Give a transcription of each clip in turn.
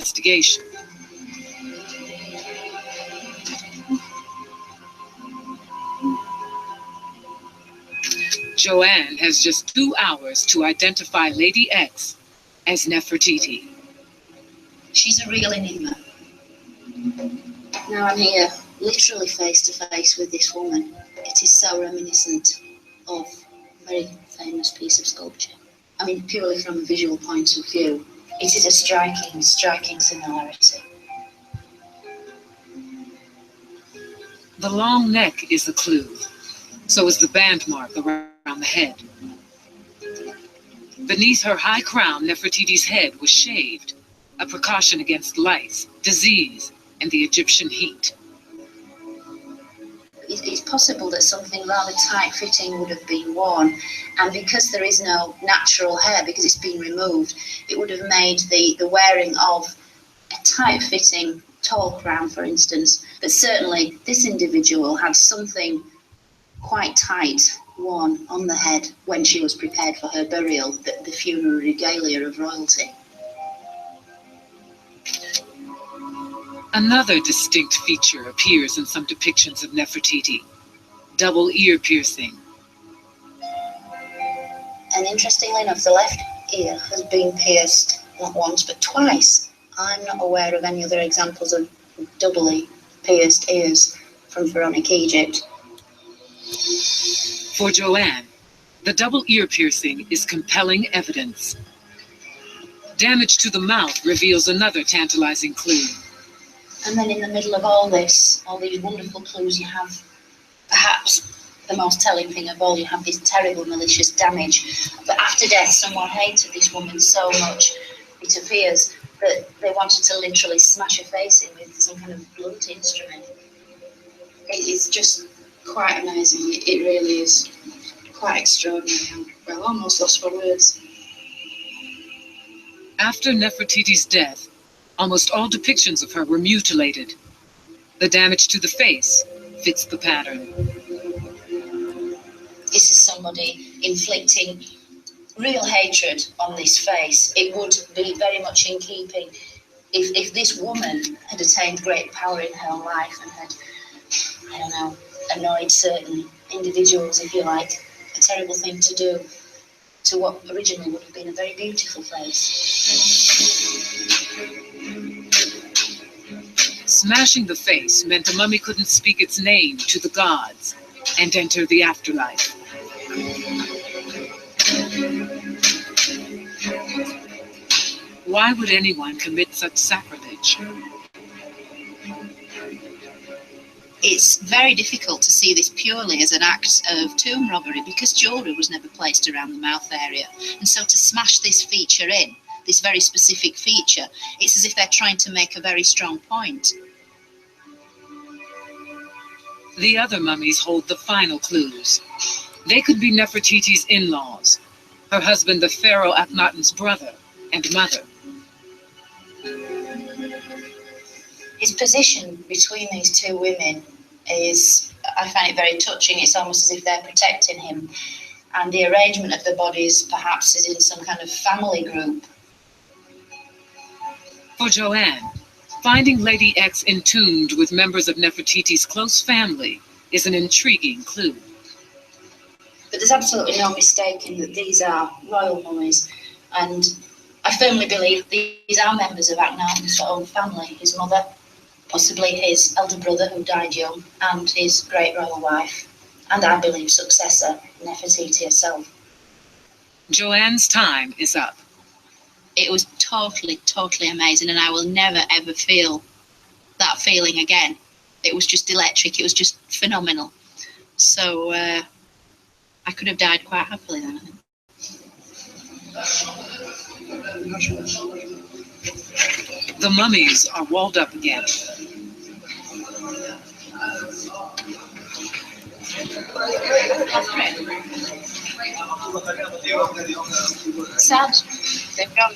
investigation. Joanne has just 2 hours to identify Lady X as Nefertiti. She's a real enigma. Now I'm here, literally face to face with this woman. It is so reminiscent of a very famous piece of sculpture. I mean, purely from a visual point of view, it is a striking similarity. The long neck is a clue. So is the band mark around the head. Beneath her high crown, Nefertiti's head was shaved, a precaution against lice, disease, and the Egyptian heat. It's possible that something rather tight-fitting would have been worn, and because there is no natural hair, because it's been removed, it would have made the wearing of a tight-fitting tall crown, for instance. But certainly this individual had something quite tight worn on the head when she was prepared for her burial, the funeral regalia of royalty. Another distinct feature appears in some depictions of Nefertiti: double ear piercing. And interestingly enough, the left ear has been pierced not once but twice. I'm not aware of any other examples of doubly pierced ears from pharaonic Egypt. For Joanne, the double ear piercing is compelling evidence. Damage to the mouth reveals another tantalizing clue. And then in the middle of all this, all these wonderful clues, you have perhaps the most telling thing of all, you have this terrible malicious damage. But after death, someone hated this woman so much, it appears, that they wanted to literally smash her face in with some kind of blunt instrument. It is just quite amazing. It really is quite extraordinary. I'm almost lost for words. After Nefertiti's death, almost all depictions of her were mutilated. The damage to the face fits the pattern. This is somebody inflicting real hatred on this face. It would be very much in keeping if this woman had attained great power in her life and had, I don't know, annoyed certain individuals, if you like, a terrible thing to do to what originally would have been a very beautiful face. Smashing the face meant the mummy couldn't speak its name to the gods and enter the afterlife. Why would anyone commit such sacrilege? It's very difficult to see this purely as an act of tomb robbery because jewellery was never placed around the mouth area. And so to smash this feature in, this very specific feature, it's as if they're trying to make a very strong point. The other mummies hold the final clues. They could be Nefertiti's in-laws, her husband the pharaoh Akhenaten's brother and mother. His position between these two women is, I find it very touching. It's almost as if they're protecting him. And the arrangement of the bodies perhaps is in some kind of family group. For Joanne, finding Lady X entombed with members of Nefertiti's close family is an intriguing clue. But there's absolutely no mistaking that these are royal mummies. And I firmly believe these are members of Akhenaten's own family, his mother, possibly his elder brother who died young, and his great royal wife, and I believe successor, Nefertiti herself. Joanne's time is up. It was totally amazing, and I will never ever feel that feeling again. It was just electric, it was just phenomenal. So I could have died quite happily then, I think. The mummies are walled up again. Sad. They've gone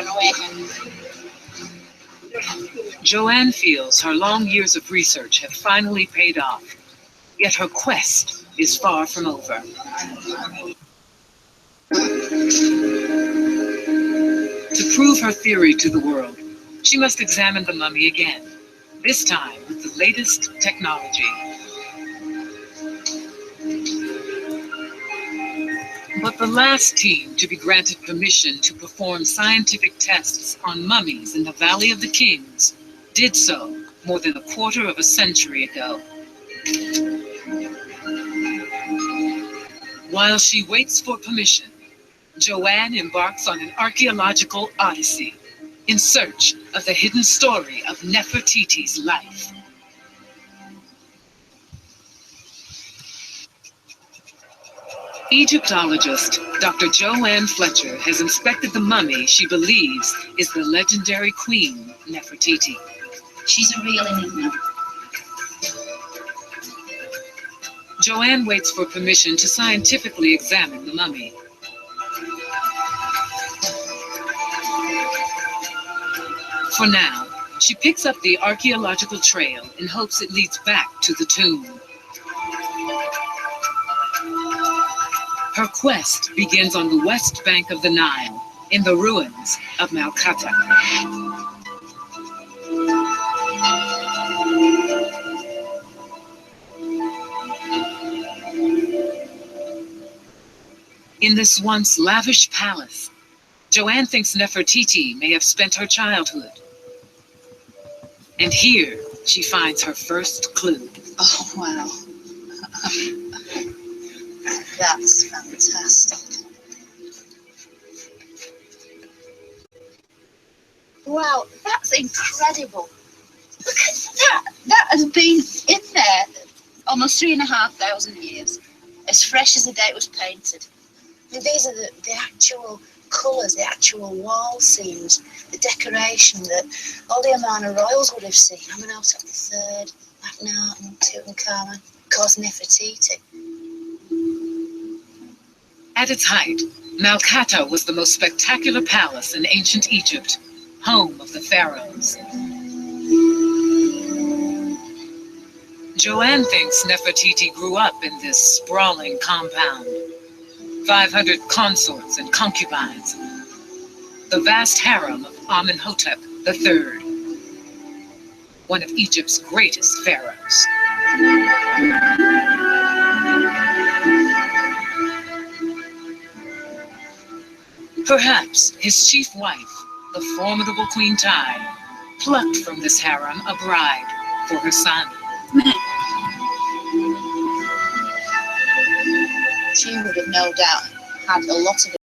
away again. Joanne feels her long years of research have finally paid off, yet her quest is far from over. To prove her theory to the world, she must examine the mummy again, this time with the latest technology. But the last team to be granted permission to perform scientific tests on mummies in the Valley of the Kings did so more than a quarter of a century ago. While she waits for permission, Joanne embarks on an archaeological odyssey in search of the hidden story of Nefertiti's life. Egyptologist Dr. Joanne Fletcher has inspected the mummy she believes is the legendary Queen Nefertiti. She's a real enigma. Joanne waits for permission to scientifically examine the mummy. For now, she picks up the archaeological trail in hopes it leads back to the tomb. Her quest begins on the west bank of the Nile, in the ruins of Malkata. In this once lavish palace, Joanne thinks Nefertiti may have spent her childhood. And here she finds her first clue. Oh, wow. That's fantastic. Wow, that's incredible. Look at that. That has been in there almost 3,500 years, as fresh as the day it was painted. And these are the actual colours, the actual wall scenes, the decoration that all the Amarna royals would have seen. Amenhotep III, Akhenaten, Tutankhamun, of course Nefertiti. At its height, Malkata was the most spectacular palace in ancient Egypt, home of the pharaohs. Joanne thinks Nefertiti grew up in this sprawling compound. 500 consorts and concubines. The vast harem of Amenhotep III, one of Egypt's greatest pharaohs. Perhaps his chief wife, the formidable Queen Tiye, plucked from this harem a bride for her son. She would have no doubt had a lot of